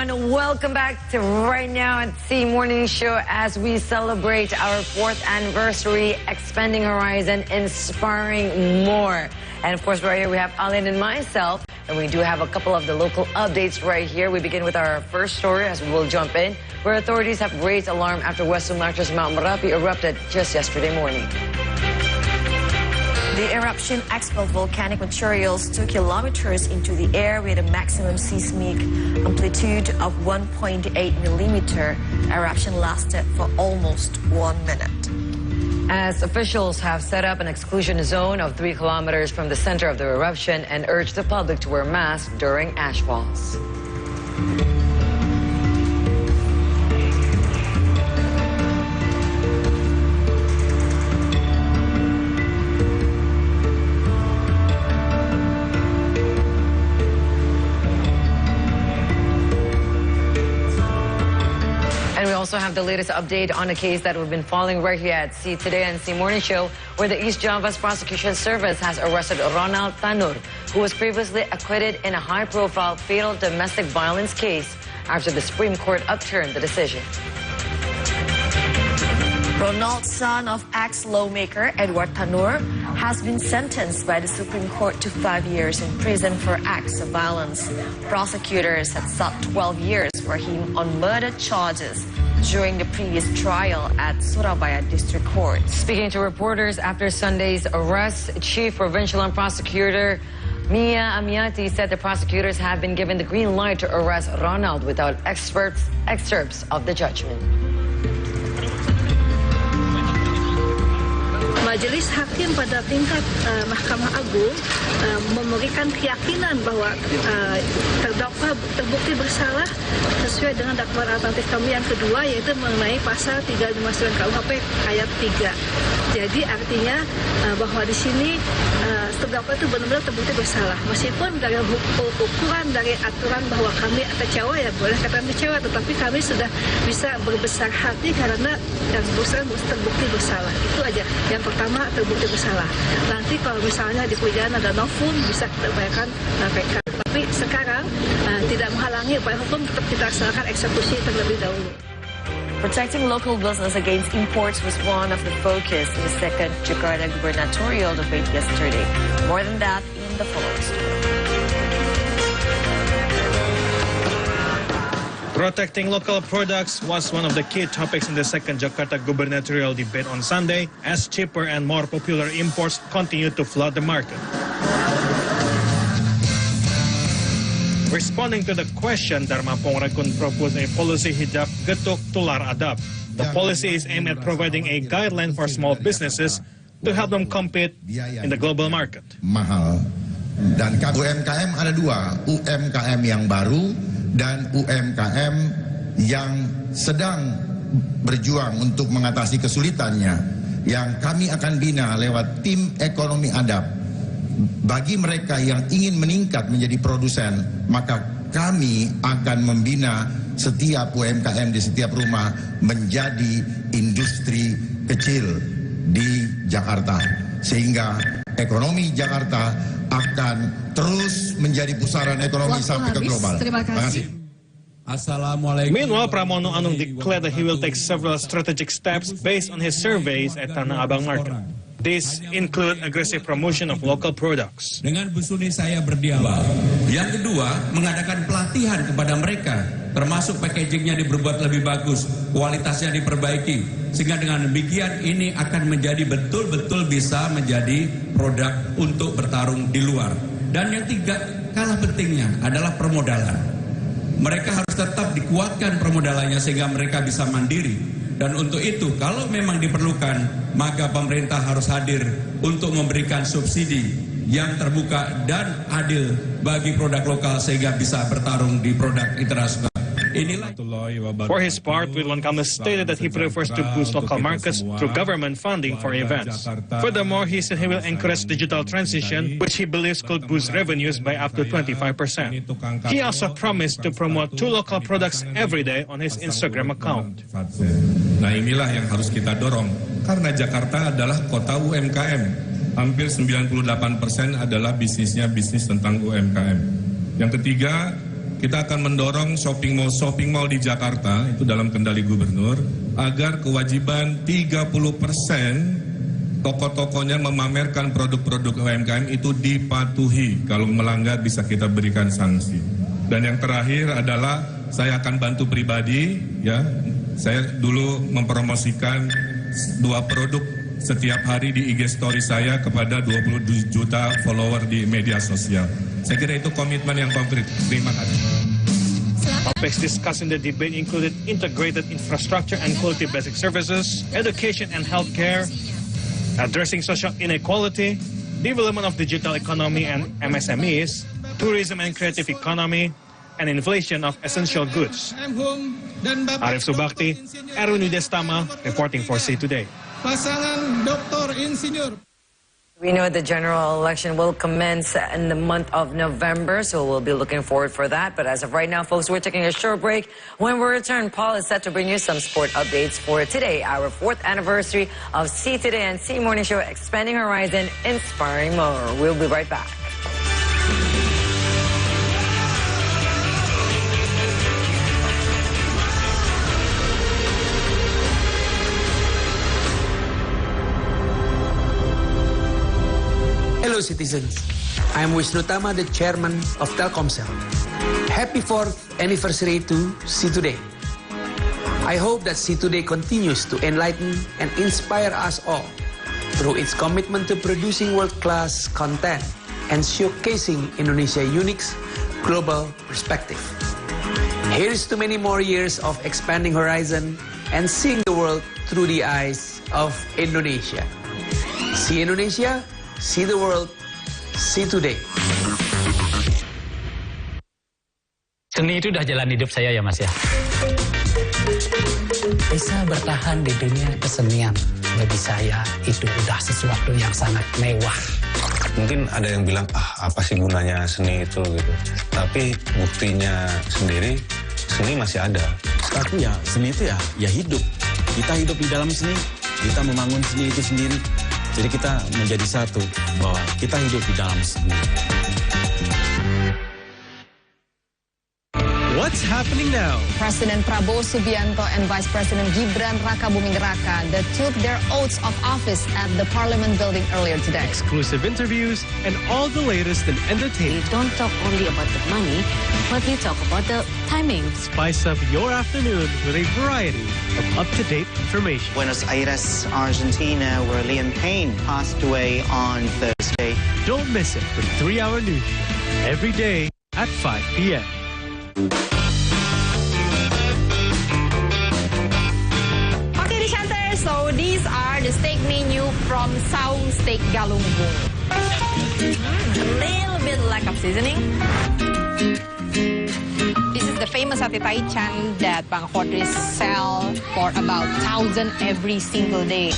everyone. Welcome back to Right Now at Sea Morning Show as we celebrate our 4th anniversary, expanding horizon, inspiring more. And of course, right here we have Alin and myself, and we do have a couple of the local updates right here. We begin with our first story as we will jump in, where authorities have raised alarm after West Sumatra's Mount Merapi erupted just yesterday morning. The eruption expelled volcanic materials 2 kilometers into the air with a maximum seismic amplitude of 1.8 millimeter. Eruption lasted for almost 1 minute. As officials have set up an exclusion zone of 3 kilometers from the center of the eruption and urged the public to wear masks during ashfalls. And we also have the latest update on a case that we've been following right here at Sea Today and Sea Morning Show, where the East Java's Prosecution Service has arrested Ronald Tanur, who was previously acquitted in a high-profile fatal domestic violence case after the Supreme Court upturned the decision. Ronald, son of ex-lawmaker Edward Tanur, has been sentenced by the Supreme Court to 5 years in prison for acts of violence. Prosecutors had sought 12 years for him on murder charges during the previous trial at Surabaya District Court. Speaking to reporters after Sunday's arrest, Chief Provincial and Prosecutor Mia Amiati said the prosecutors have been given the green light to arrest Ronald without excerpts of the judgment. Majelis Hakim pada tingkat Mahkamah Agung memberikan keyakinan bahwa terdakwa terbukti bersalah sesuai dengan dakwaan alternatif kami yang kedua, yaitu mengenai pasal 359 KUHP ayat 3. Jadi artinya bahwa di sini terdakwa itu benar-benar terbukti bersalah. Meskipun dari ukuran dari aturan bahwa kami kecewa, ya boleh katakan kecewa, tetapi kami sudah bisa berbesar hati karena yang berusaha terbukti bersalah. Itu aja. Yang pertama terbukti bersalah. Nanti kalau misalnya di perjalanan ada novum bisa kita upayakan PK. Tapi sekarang tidak menghalangi upaya hukum, tetap kita laksanakan eksekusi terlebih dahulu. Protecting local business against imports was one of the focus in the second Jakarta gubernatorial debate yesterday. More than that in the following story. Protecting local products was one of the key topics in the second Jakarta gubernatorial debate on Sunday, as cheaper and more popular imports continue to flood the market. Responding to the question, Dharma Pongrakun proposed a policy hijab getuk tular adab. The policy is aimed at providing a guideline for small businesses to help them compete in the global market. Mahal. Dan UMKM ada 2, UMKM yang baru dan UMKM yang sedang berjuang untuk mengatasi kesulitannya, yang kami akan bina lewat tim ekonomi adab. Bagi mereka yang ingin meningkat menjadi produsen, maka kami akan membina setiap UMKM di setiap rumah menjadi industri kecil di Jakarta, sehingga ekonomi Jakarta akan terus menjadi pusaran ekonomi sampai ke global. Terima kasih. Meanwhile, Pramono Anung declared that he will take several strategic steps based on his surveys at Tanah Abang Market. These include aggressive promotion of local products. Dengan Bu Suni saya berdialog. Yang kedua, mengadakan pelatihan kepada mereka, termasuk packagingnya dibuat lebih bagus, kualitasnya diperbaiki, sehingga dengan demikian ini akan menjadi betul-betul bisa menjadi produk untuk bertarung di luar. Dan yang tiga, kalah pentingnya adalah permodalan. Mereka harus tetap dikuatkan permodalannya sehingga mereka bisa mandiri. Dan untuk itu, kalau memang diperlukan, maka pemerintah harus hadir untuk memberikan subsidi yang terbuka dan adil bagi produk lokal sehingga bisa bertarung di produk internasional. For his part, Ridwan Kamil stated that he prefers to boost local markets through government funding for events. Furthermore, he said he will encourage digital transition, which he believes could boost revenues by up to 25%. He also promised to promote 2 local products every day on his Instagram account. Nah, inilah yang harus kita dorong, karena Jakarta adalah kota UMKM. Hampir 98% adalah bisnisnya bisnis tentang UMKM. Yang ketiga, kita akan mendorong shopping mall di Jakarta, itu dalam kendali gubernur, agar kewajiban 30% toko-tokonya memamerkan produk-produk UMKM itu dipatuhi. Kalau melanggar bisa kita berikan sanksi. Dan yang terakhir adalah saya akan bantu pribadi, ya. Saya dulu mempromosikan 2 produk setiap hari di IG story saya kepada 20 juta follower di media sosial. Saya kira itu komitmen yang konkret. Terima kasih. Topics discussed in the debate included integrated infrastructure and quality basic services, education and healthcare, addressing social inequality, development of digital economy and MSMEs, tourism and creative economy, and inflation of essential goods. Arif Subakti, Erwin Widestama, reporting for C Today. Pasangan Dr. Insinyur. We know the general election will commence in the month of November, so we'll be looking forward for that. But as of right now, folks, we're taking a short break. When we return, Paul is set to bring you some sport updates for today, our 4th anniversary of C Today and C Morning Show, expanding horizon, inspiring more. We'll be right back. Hello citizens, I'm Wisnu Tama, the chairman of Telkomsel. Happy 4th anniversary to C Today. I hope that C Today continues to enlighten and inspire us all through its commitment to producing world-class content and showcasing Indonesia's unique global perspective. Here's to many more years of expanding horizon and seeing the world through the eyes of Indonesia. See Indonesia, see the world, see today. Seni itu udah jalan hidup saya ya Mas ya. Bisa bertahan di dunia kesenian, bagi saya itu udah sesuatu yang sangat mewah. Mungkin ada yang bilang, apa sih gunanya seni itu gitu. Tapi buktinya sendiri, seni masih ada. Tapi ya seni itu ya hidup. Kita hidup di dalam seni, kita membangun seni itu sendiri. Jadi kita menjadi satu, bahwa kita hidup di dalam seni. What's happening now? President Prabowo Subianto and Vice President Gibran Rakabuming Raka that took their oaths of office at the Parliament building earlier today. Exclusive interviews and all the latest in entertainment. We don't talk only about the money, but we talk about the timing. Spice up your afternoon with a variety of up-to-date information. Buenos Aires, Argentina, where Liam Payne passed away on Thursday. Don't miss it for 3-hour news every day at 5 p.m. Okay, Dishanters, so these are the steak menu from Saung Steak Galunggung. A little bit lack of seasoning. This is the famous sate taichan that Bang Khodris sell for about 1,000 every single day.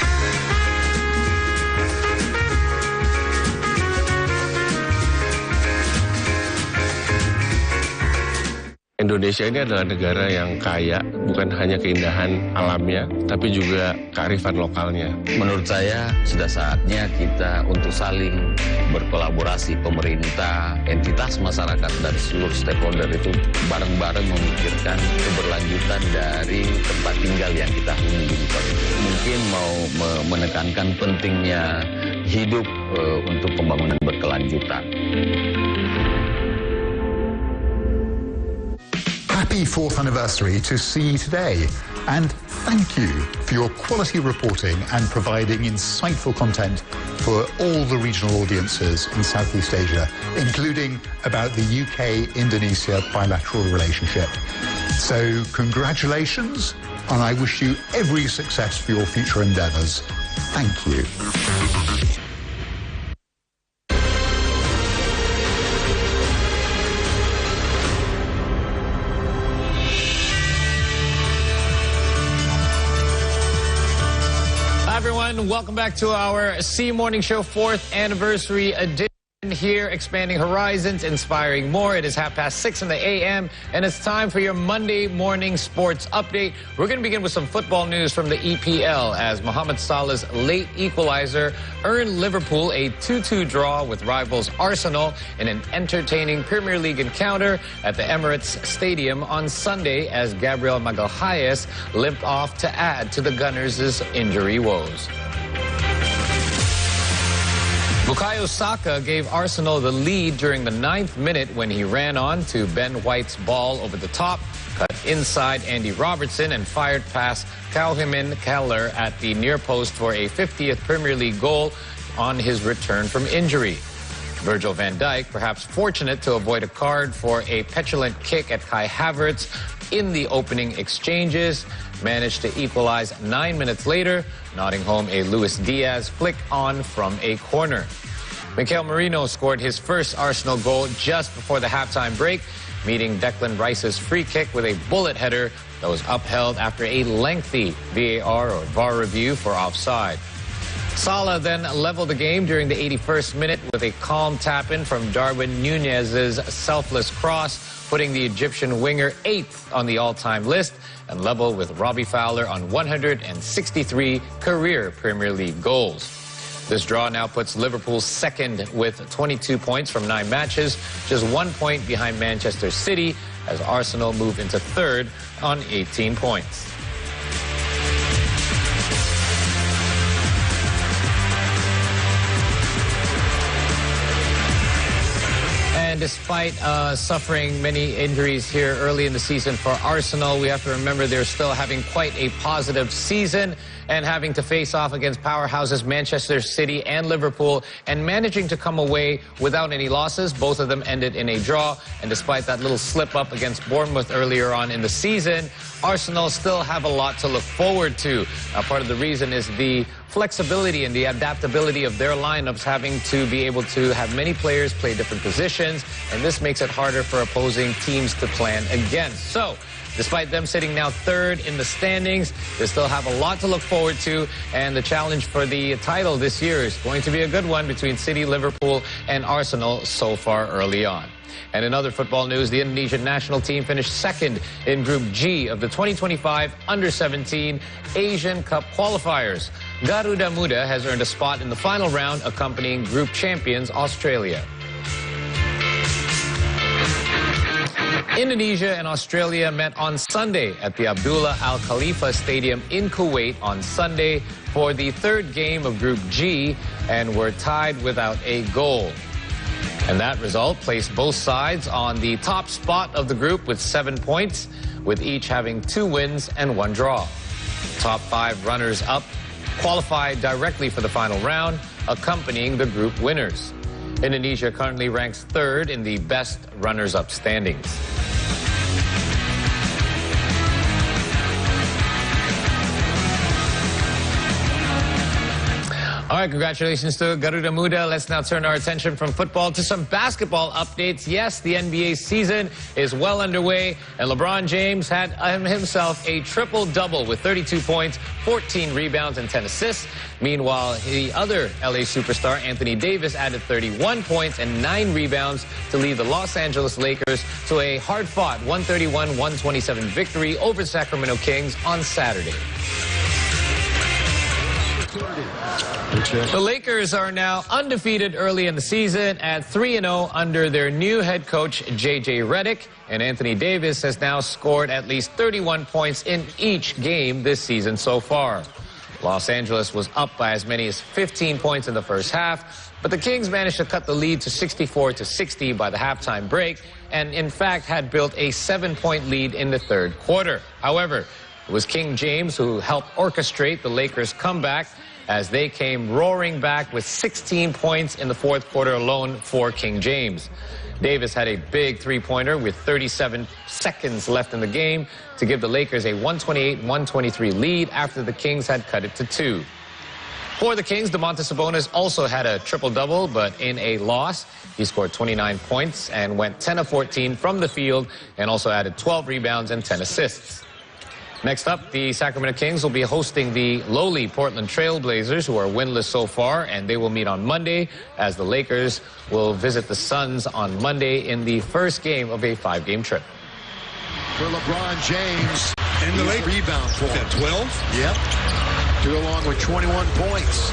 Indonesia ini adalah negara yang kaya, bukan hanya keindahan alamnya, tapi juga kearifan lokalnya. Menurut saya, sudah saatnya kita untuk saling berkolaborasi, pemerintah, entitas masyarakat, dan seluruh stakeholder itu bareng-bareng memikirkan keberlanjutan dari tempat tinggal yang kita huni. Mungkin mau menekankan pentingnya hidup untuk pembangunan berkelanjutan. Happy 4th anniversary to See Today, and thank you for your quality reporting and providing insightful content for all the regional audiences in Southeast Asia, including about the UK-Indonesia bilateral relationship. So congratulations, and I wish you every success for your future endeavours. Thank you. Everyone, welcome back to our C Morning Show 4th anniversary edition. Here, expanding horizons, inspiring more. It is 6:30 in the a.m. and it's time for your Monday morning sports update. We're going to begin with some football news from the EPL as Mohamed Salah's late equalizer earned Liverpool a 2-2 draw with rivals Arsenal in an entertaining Premier League encounter at the Emirates Stadium on Sunday as Gabriel Magalhaes limped off to add to the Gunners' injury woes. Bukayo Saka gave Arsenal the lead during the 9th minute when he ran on to Ben White's ball over the top, cut inside Andy Robertson and fired past Kauhimin Keller at the near post for a 50th Premier League goal on his return from injury. Virgil van Dijk, perhaps fortunate to avoid a card for a petulant kick at Kai Havertz in the opening exchanges, managed to equalize 9 minutes later, nodding home a Luis Diaz flick on from a corner. Mikel Merino scored his first Arsenal goal just before the halftime break, meeting Declan Rice's free kick with a bullet header that was upheld after a lengthy VAR or VAR review for offside. Salah then leveled the game during the 81st minute with a calm tap-in from Darwin Nunez's selfless cross, putting the Egyptian winger 8th on the all-time list and level with Robbie Fowler on 163 career Premier League goals. This draw now puts Liverpool second with 22 points from 9 matches, just 1 point behind Manchester City, as Arsenal move into third on 18 points. And despite suffering many injuries here early in the season for Arsenal, we have to remember they're still having quite a positive season and having to face off against powerhouses Manchester City and Liverpool and managing to come away without any losses. Both of them ended in a draw. And despite that little slip up against Bournemouth earlier on in the season, Arsenal still have a lot to look forward to. Part of the reason is the flexibility and the adaptability of their lineups, having to be able to have many players play different positions, and this makes it harder for opposing teams to plan against. So, despite them sitting now third in the standings, they still have a lot to look forward to, and the challenge for the title this year is going to be a good one between City, Liverpool, and Arsenal so far early on. And in other football news, the Indonesian national team finished second in Group G of the 2025 Under-17 Asian Cup qualifiers. Garuda Muda has earned a spot in the final round, accompanying group champions Australia. Indonesia and Australia met on Sunday at the Abdullah Al Khalifa Stadium in Kuwait on Sunday for the third game of Group G and were tied without a goal. And that result placed both sides on the top spot of the group with 7 points, with each having 2 wins and 1 draw. Top 5 runners-up qualified directly for the final round, accompanying the group winners. Indonesia currently ranks 3rd in the best runners-up standings. All right, congratulations to Garuda Muda. Let's now turn our attention from football to some basketball updates. Yes, the NBA season is well underway, and LeBron James had himself a triple-double with 32 points, 14 rebounds, and 10 assists. Meanwhile, the other LA superstar, Anthony Davis, added 31 points and 9 rebounds to lead the Los Angeles Lakers to a hard-fought 131-127 victory over Sacramento Kings on Saturday. The Lakers are now undefeated early in the season at 3-0 under their new head coach, J.J. Redick, and Anthony Davis has now scored at least 31 points in each game this season so far. Los Angeles was up by as many as 15 points in the first half, but the Kings managed to cut the lead to 64-60 by the halftime break and, in fact, had built a 7-point lead in the third quarter. However, it was King James who helped orchestrate the Lakers' comeback as they came roaring back with 16 points in the fourth quarter alone for King James. Davis had a big three-pointer with 37 seconds left in the game to give the Lakers a 128-123 lead after the Kings had cut it to 2. For the Kings, Domantas Sabonis also had a triple-double, but in a loss. He scored 29 points and went 10 of 14 from the field and also added 12 rebounds and 10 assists. Next up, the Sacramento Kings will be hosting the lowly Portland Trail Blazers, who are winless so far, and they will meet on Monday, as the Lakers will visit the Suns on Monday in the first game of a 5-game trip. For LeBron James, and the late rebound for him. 12? Yep. 2 along with 21 points.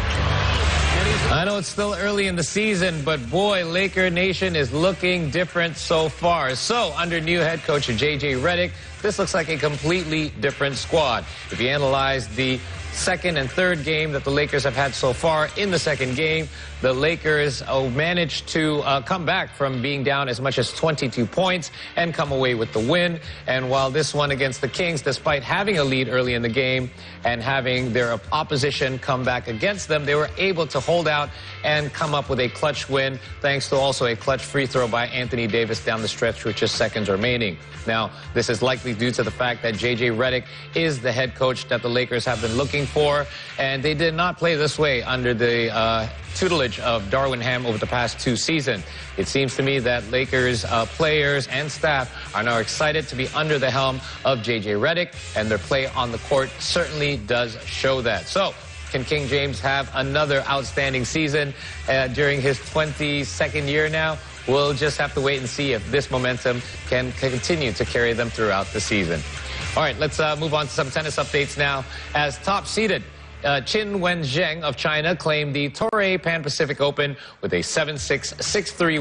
I know it's still early in the season, but boy, Laker Nation is looking different so far. So, under new head coach J.J. Redick, this looks like a completely different squad. If you analyze the second and third game that the Lakers have had so far, in the second game, the Lakers managed to come back from being down as much as 22 points and come away with the win. And while this one against the Kings, despite having a lead early in the game and having their opposition come back against them, they were able to hold out and come up with a clutch win, thanks to also a clutch free throw by Anthony Davis down the stretch with just seconds remaining. Now, this is likely due to the fact that J.J. Redick is the head coach that the Lakers have been looking for, and they did not play this way under the tutelage of Darwin Ham over the past 2 seasons. It seems to me that Lakers players and staff are now excited to be under the helm of J.J. Redick, and their play on the court certainly does show that. So, can King James have another outstanding season during his 22nd year now? We'll just have to wait and see if this momentum can continue to carry them throughout the season. All right, let's move on to some tennis updates now. As top-seeded, Qin Wenzheng of China claimed the Torrey Pan Pacific Open with a 7-6, 6-3